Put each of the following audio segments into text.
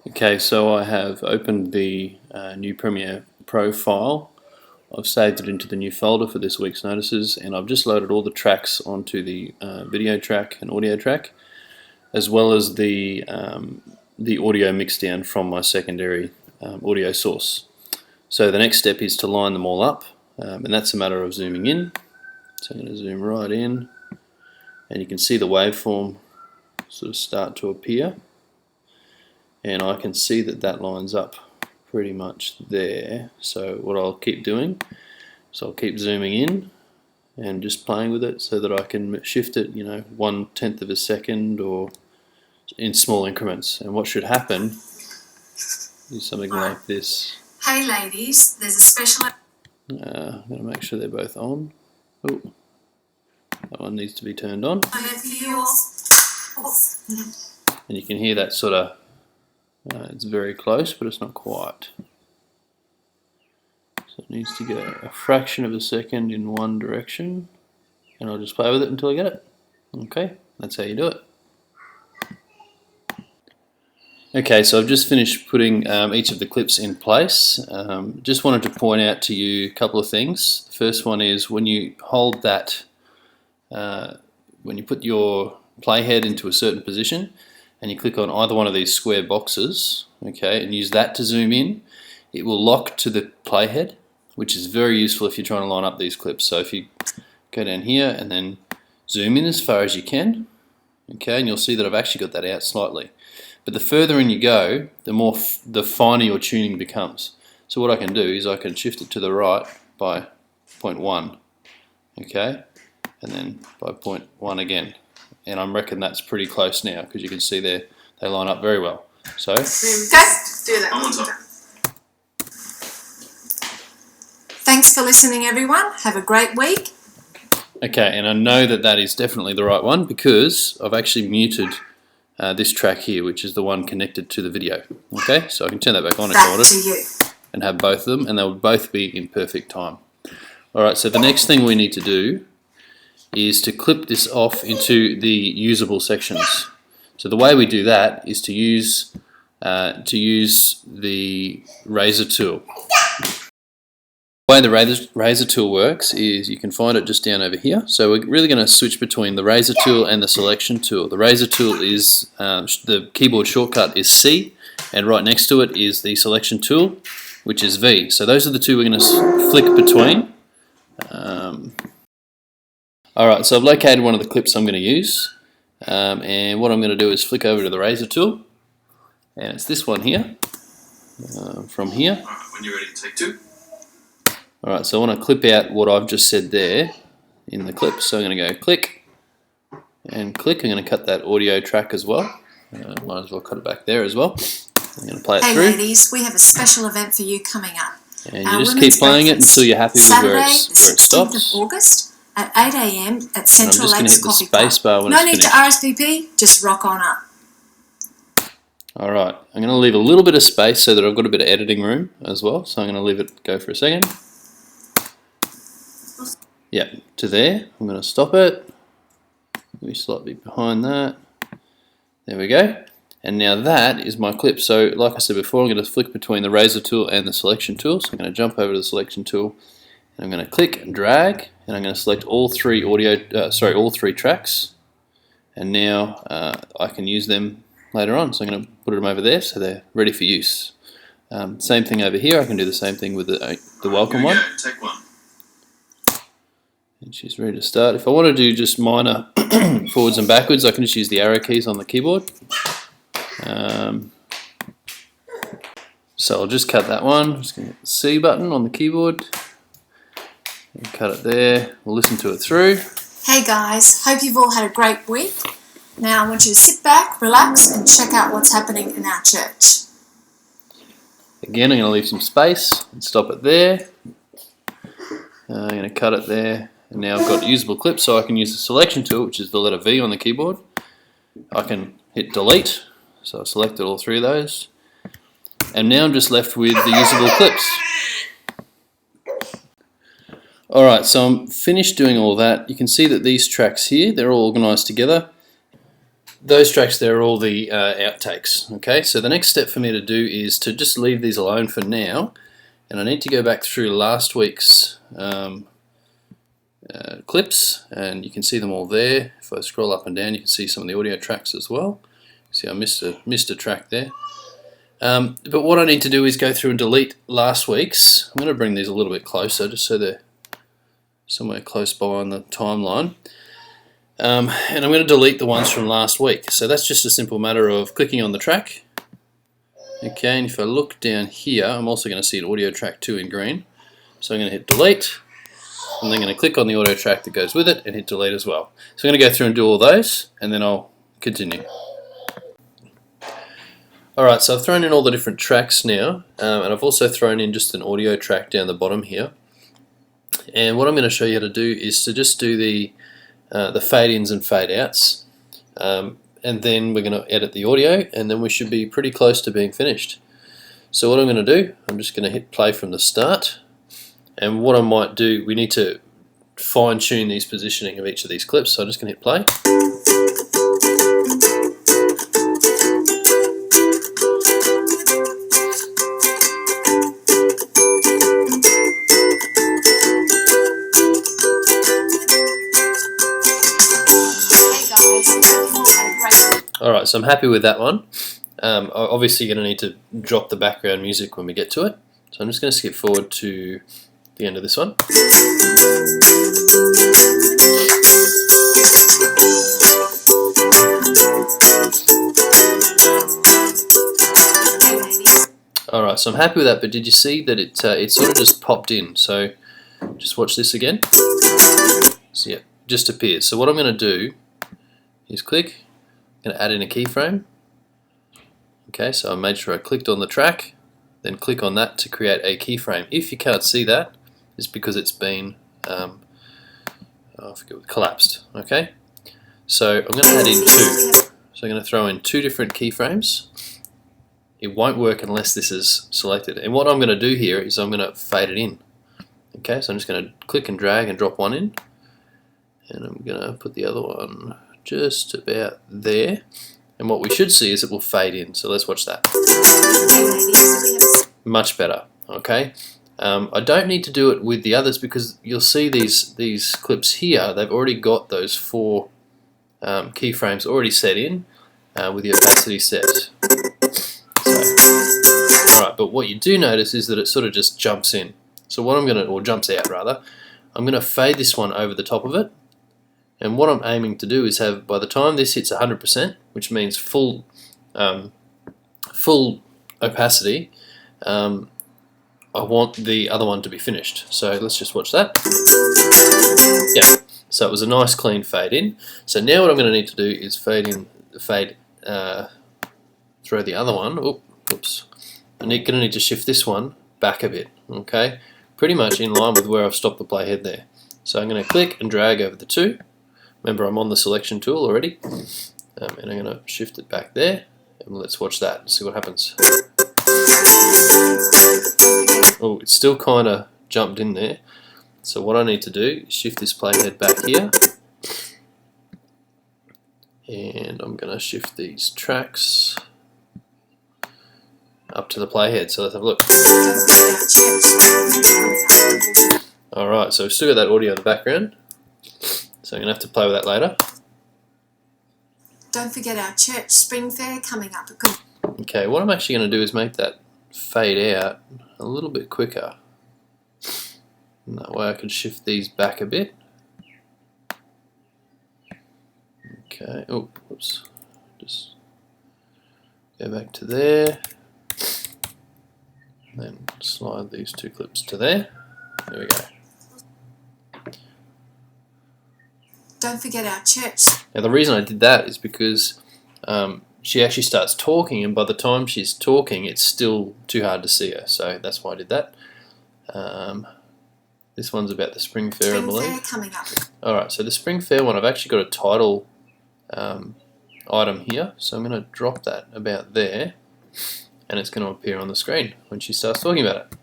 Okay, so I have opened the new Premiere Pro file. I've saved it into the new folder for this week's notices, and I've just loaded all the tracks onto the video track and audio track, as well as the audio mixdown from my secondary audio source. So the next step is to line them all up, and that's a matter of zooming in. So I'm going to zoom right in, and you can see the waveform sort of start to appear. And I can see that that lines up pretty much there. So what I'll keep doing is I'll keep zooming in and just playing with it so that I can shift it, 1/10 of a second or in small increments. And what should happen is something like this. Hey ladies, there's a special... I'm going to make sure they're both on. Oh, that one needs to be turned on. And you can hear that sort of it's very close, but it's not quite. So it needs to go a fraction of a second in one direction, and I'll just play with it until I get it. Okay, that's how you do it. Okay, so I've just finished putting each of the clips in place. Just wanted to point out to you a couple of things. The first one is when you hold that, when you put your playhead into a certain position, and you click on either one of these square boxes, okay, and use that to zoom in, it will lock to the playhead, which is very useful if you're trying to line up these clips. So if you go down here and then zoom in as far as you can, okay, and you'll see that I've actually got that out slightly. But the further in you go, the finer your tuning becomes. So what I can do is I can shift it to the right by 0.1, okay, and then by 0.1 again. And I reckon that's pretty close now because you can see they line up very well. So Just do that. Thanks for listening, everyone. Have a great week. Okay, and I know that that is definitely the right one because I've actually muted this track here, which is the one connected to the video. Okay, so I can turn that back on if I wanted Back to you. and have both of them, and they'll both be in perfect time. Alright, so the next thing we need to do is to clip this off into the usable sections. So the way we do that is to use the razor tool. The way the razor tool works is you can find it just down over here. So we're really going to switch between the razor tool and the selection tool. The razor tool is the keyboard shortcut is C, and right next to it is the selection tool, which is V. So those are the two we're going to flick between. Alright, so I've located one of the clips I'm going to use, and what I'm going to do is flick over to the razor tool, and it's this one here, from here. Alright, when you're ready, take two. Alright, so I want to clip out what I've just said there in the clip, so I'm going to go click and click. I'm going to cut that audio track as well. Might as well cut it back there as well. I'm going to play it Hey through. ladies, we have a special event for you coming up. And you just keep playing it until you're happy with where it Saturday, the 16th stops. of August at 8 AM at Central I'm Lakes just Coffee going to hit the space bar Club. when No it's need finished. to RSVP, just rock on up. Alright, I'm going to leave a little bit of space so that I've got a bit of editing room as well. So I'm going to leave it go for a second. Yeah, to there. I'm going to stop it. Maybe slightly behind that. There we go. And now that is my clip. So like I said before, I'm going to flick between the razor tool and the selection tool. So I'm going to jump over to the selection tool, and I'm going to click and drag, and I'm going to select all three all three tracks. And now I can use them later on. So I'm going to put them over there so they're ready for use. Same thing over here. I can do the same thing with the welcome one. Take one. And she's ready to start. If I want to do just minor forwards and backwards, I can just use the arrow keys on the keyboard. So I'll just cut that one. I'm just going to hit the C button on the keyboard. And cut it there. We'll listen to it through. Hey guys, hope you've all had a great week. Now I want you to sit back, relax, and check out what's happening in our church. Again, I'm going to leave some space and stop it there. I'm going to cut it there. And now I've got usable clips, so I can use the selection tool, which is the letter V on the keyboard. I can hit delete. So I've selected all three of those. And now I'm just left with the usable clips. Alright, so I'm finished doing all that. You can see that these tracks here, they're all organised together. those tracks there are all the outtakes. Okay, so the next step for me to do is to just leave these alone for now, and I need to go back through last week's clips, and you can see them all there. If I scroll up and down, you can see some of the audio tracks as well. See, I missed a track there. But what I need to do is go through and delete last week's. I'm going to bring these a little bit closer, just so they're somewhere close by on the timeline. And I'm going to delete the ones from last week. So that's just a simple matter of clicking on the track. Okay, and if I look down here, I'm also going to see an audio track 2 in green. So I'm going to hit delete, and then I'm going to click on the audio track that goes with it and hit delete as well. So I'm going to go through and do all those, and then I'll continue. Alright, so I've thrown in all the different tracks now, and I've also thrown in just an audio track down the bottom here. And what I'm going to show you how to do is to just do the fade-ins and fade-outs, and then we're going to edit the audio, and then we should be pretty close to being finished. So what I'm going to do, I'm just going to hit play from the start, and what I might do, we need to fine-tune these positioning of each of these clips, so I'm just going to hit play. Alright, so I'm happy with that one. Obviously you're going to need to drop the background music when we get to it. So I'm just going to skip forward to the end of this one. Alright, so I'm happy with that, but did you see that it sort of just popped in? So just watch this again. So yeah, just appears. So what I'm going to do is click. I'm going to add in a keyframe. Okay, so I made sure I clicked on the track, then click on that to create a keyframe. If you can't see that, it's because it's been collapsed. Okay, so I'm going to add in 2. So I'm going to throw in 2 different keyframes. It won't work unless this is selected. And what I'm going to do here is I'm going to fade it in. Okay, so I'm just going to click and drag and drop one in, and I'm going to put the other one just about there, and what we should see is it will fade in. So let's watch that. Much better. Okay, I don't need to do it with the others because you'll see these clips here, they've already got those 4 keyframes already set in with the opacity set. So, alright, but what you do notice is that it sort of just jumps in. So what I'm going to, or jumps out rather, I'm going to fade this one over the top of it. And what I'm aiming to do is have, by the time this hits 100%, which means full opacity, I want the other one to be finished. So let's just watch that. Yeah, so it was a nice clean fade in. So now what I'm going to need to do is throw the other one. Oops. I'm going to need to shift this one back a bit. Okay, pretty much in line with where I've stopped the playhead there. So I'm going to click and drag over the 2. Remember, I'm on the selection tool already, and I'm going to shift it back there, and let's watch that and see what happens. Oh, it's still kind of jumped in there. So what I need to do is shift this playhead back here, and I'm going to shift these tracks up to the playhead. So let's have a look. Alright, so we've still got that audio in the background. So I'm going to have to play with that later. Don't forget our church spring fair coming up. Okay, what I'm actually going to do is make that fade out a little bit quicker. And that way I can shift these back a bit. Okay, oh, whoops. Just go back to there. And then slide these 2 clips to there. There we go. Don't forget our church. Now the reason I did that is because she actually starts talking, and by the time she's talking it's still too hard to see her, so that's why I did that. This one's about the Spring Fair, I believe. Spring Fair coming up. Alright, so the Spring Fair one, I've actually got a title item here, so I'm going to drop that about there, and it's going to appear on the screen when she starts talking about it.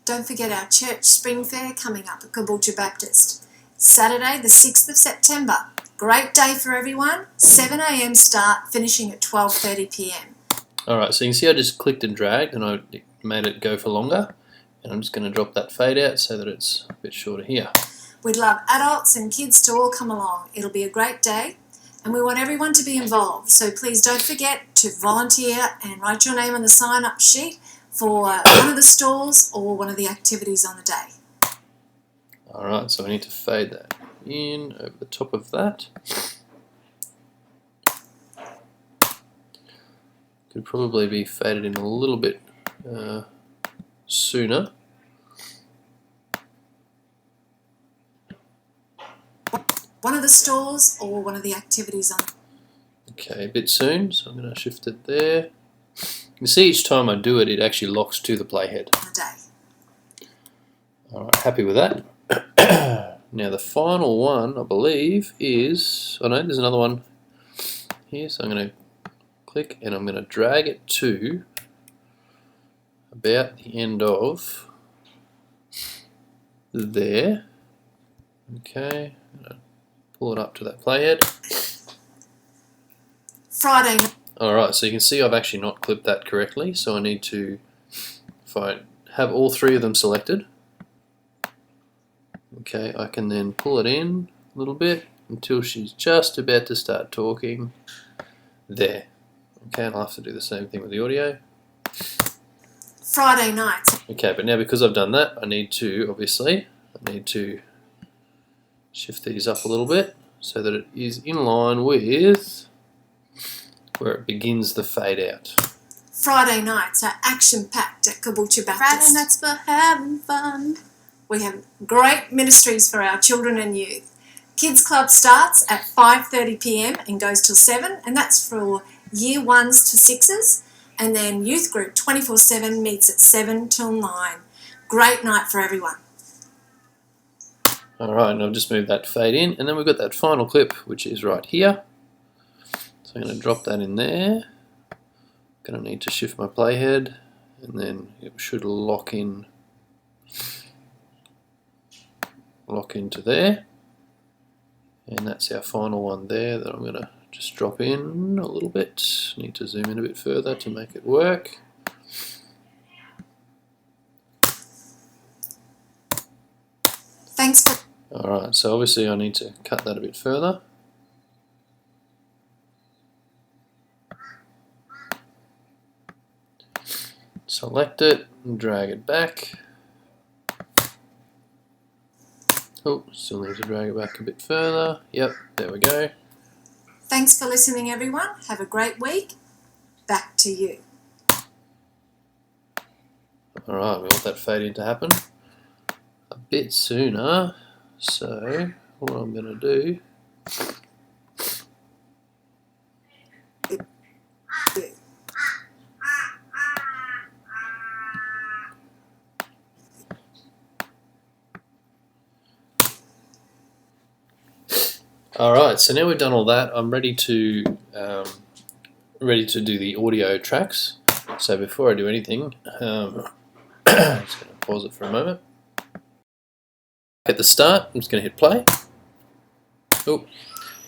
Don't forget our church spring fair coming up at Caboolture Baptist. Saturday the 6th of September. Great day for everyone. 7 a.m. start, finishing at 12:30 p.m. Alright, so you can see I just clicked and dragged and I made it go for longer. And I'm just going to drop that fade out so that it's a bit shorter here. We'd love adults and kids to all come along. It'll be a great day and we want everyone to be involved. So please don't forget to volunteer and write your name on the sign-up sheet for one of the stalls or one of the activities on the day. Alright, so we need to fade that in over the top of that. Could probably be faded in a little bit sooner. One of the stalls or one of the activities on. Okay, a bit soon, so I'm going to shift it there. You can see each time I do it, it actually locks to the playhead. The day. Alright, happy with that. Now the final one, I believe, is... Oh no, there's another one here, so I'm going to click and I'm going to drag it to about the end of there. Okay, I'm going to pull it up to that playhead. Friday. Alright, so you can see I've actually not clipped that correctly, so I need to, if I have all three of them selected, okay, I can then pull it in a little bit until she's just about to start talking. There. Okay, and I'll have to do the same thing with the audio. Friday night. Okay, but now because I've done that, I need to shift these up a little bit so that it is in line with where it begins the fade out. Friday nights are action-packed at Caboolture Baptist. Friday nights for having fun. We have great ministries for our children and youth. Kids Club starts at 5:30 p.m. and goes till 7, and that's for year 1s to 6s. And then youth group 24/7 meets at 7 till 9. Great night for everyone. Alright, and I've just moved that fade in, and then we've got that final clip, which is right here. So I'm going to drop that in there. Going to need to shift my playhead, and then it should lock into there. And that's our final one there that I'm going to just drop in a little bit. Need to zoom in a bit further to make it work. Thanks for... Alright, so obviously I need to cut that a bit further. Select it and drag it back. Oh, still need to drag it back a bit further. Yep, there we go. Thanks for listening, everyone. Have a great week. Back to you. Alright, we want that fade in to happen a bit sooner. So, what I'm going to do... Alright, so now we've done all that, I'm ready to do the audio tracks. So before I do anything, I'm just going to pause it for a moment. At the start, I'm just going to hit play. Oh,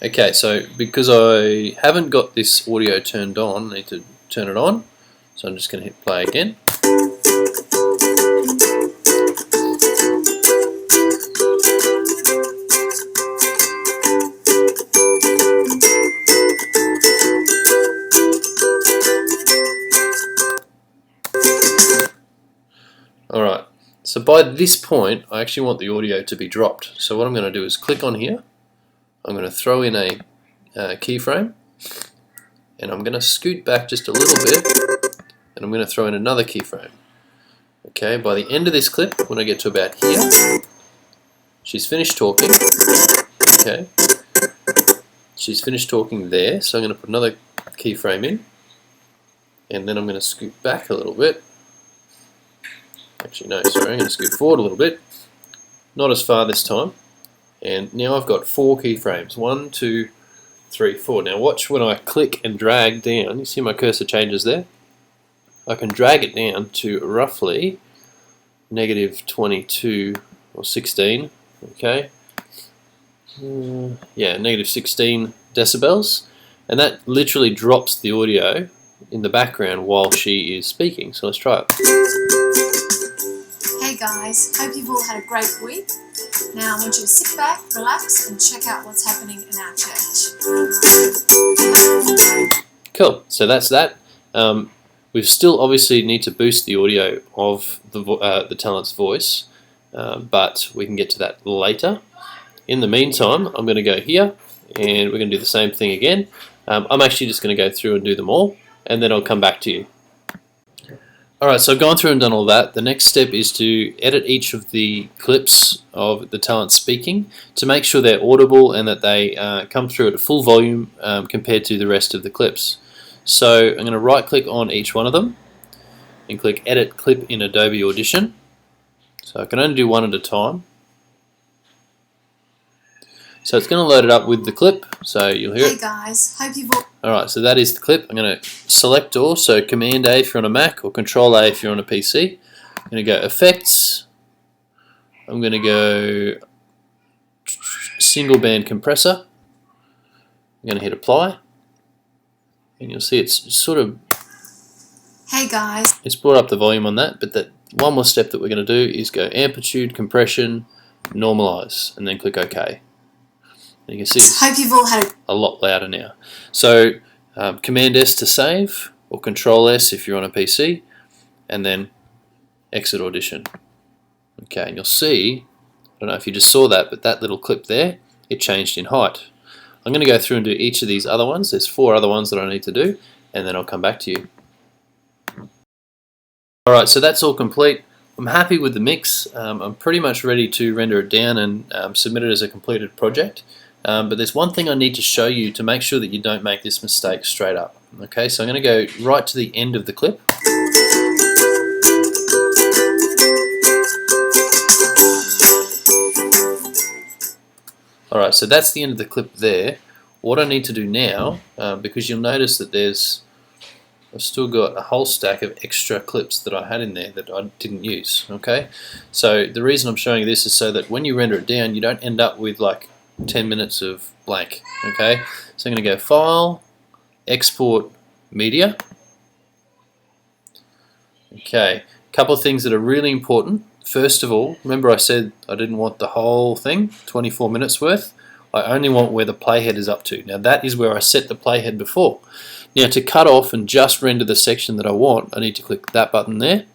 okay, so because I haven't got this audio turned on, I need to turn it on. So I'm just going to hit play again. Alright, so by this point I actually want the audio to be dropped. So what I'm going to do is click on here, I'm going to throw in a keyframe, and I'm going to scoot back just a little bit, and I'm going to throw in another keyframe. Okay, by the end of this clip, when I get to about here, she's finished talking. Okay, she's finished talking there, so I'm going to put another keyframe in, and then I'm going to scoot back a little bit. Actually, no, sorry, I'm going to scoot forward a little bit. Not as far this time. And now I've got 4 keyframes. 1, 2, 3, 4. Now watch when I click and drag down. You see my cursor changes there? I can drag it down to roughly -22 or 16. Okay. yeah, negative 16 decibels, and that literally drops the audio in the background while she is speaking. So let's try it. Hey guys, hope you've all had a great week. Now I want you to sit back, relax, and check out what's happening in our church. Cool. So that's that. We still obviously need to boost the audio of the talent's voice, but we can get to that later. In the meantime, I'm going to go here, and we're going to do the same thing again. I'm actually just going to go through and do them all, and then I'll come back to you. Alright, so I've gone through and done all that. The next step is to edit each of the clips of the talent speaking to make sure they're audible and that they come through at a full volume compared to the rest of the clips. So I'm going to right click on each one of them and click Edit Clip in Adobe Audition. So I can only do one at a time. So it's going to load it up with the clip, so you'll hear it. Hey guys, hope you've all... Alright, so that is the clip. I'm going to select all, so Command A if you're on a Mac or Control A if you're on a PC. I'm going to go Effects. I'm going to go Single Band Compressor. I'm going to hit Apply. And you'll see it's sort of... Hey guys. It's brought up the volume on that, but that one more step that we're going to do is go Amplitude, Compression, Normalize, and then click OK. You can see it's hope you've all had a lot louder now. So Command S to save, or Control S if you're on a PC, and then exit Audition. Okay, and you'll see, I don't know if you just saw that, but that little clip there, it changed in height. I'm going to go through and do each of these other ones. There's 4 other ones that I need to do, and then I'll come back to you. Alright, so that's all complete. I'm happy with the mix. I'm pretty much ready to render it down and submit it as a completed project. But there's one thing I need to show you to make sure that you don't make this mistake straight up. Okay, so I'm going to go right to the end of the clip. Alright, so that's the end of the clip there. What I need to do now, because you'll notice that I've still got a whole stack of extra clips that I had in there that I didn't use. Okay, so the reason I'm showing you this is so that when you render it down, you don't end up with like 10 minutes of blank. Okay, so I'm going to go File, Export Media. Okay, a couple of things that are really important. First of all, remember I said I didn't want the whole thing, 24 minutes worth. I only want where the playhead is up to. Now that is where I set the playhead before. Now to cut off and just render the section that I want, I need to click that button there.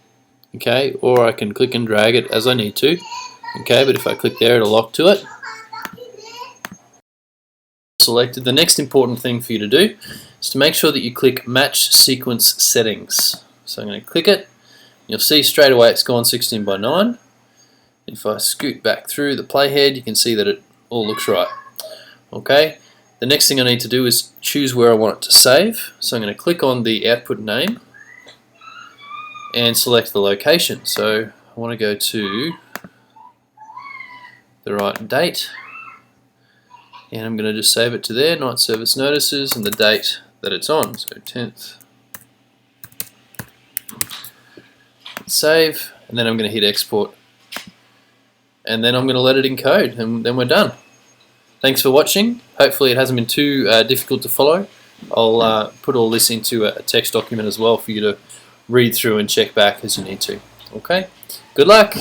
Okay, or I can click and drag it as I need to. Okay, but if I click there, it'll lock to it. Selected. The next important thing for you to do is to make sure that you click Match Sequence Settings. So I'm going to click it. You'll see straight away it's gone 16:9. If I scoot back through the playhead, you can see that it all looks right. Okay. The next thing I need to do is choose where I want it to save. So I'm going to click on the output name and select the location. So I want to go to the right date, and I'm going to just save it to there, Night Service Notices, and the date that it's on, so 10th. Save, and then I'm going to hit export, and then I'm going to let it encode, and then we're done. Thanks for watching. Hopefully it hasn't been too difficult to follow. I'll put all this into a text document as well for you to read through and check back as you need to. Okay, good luck.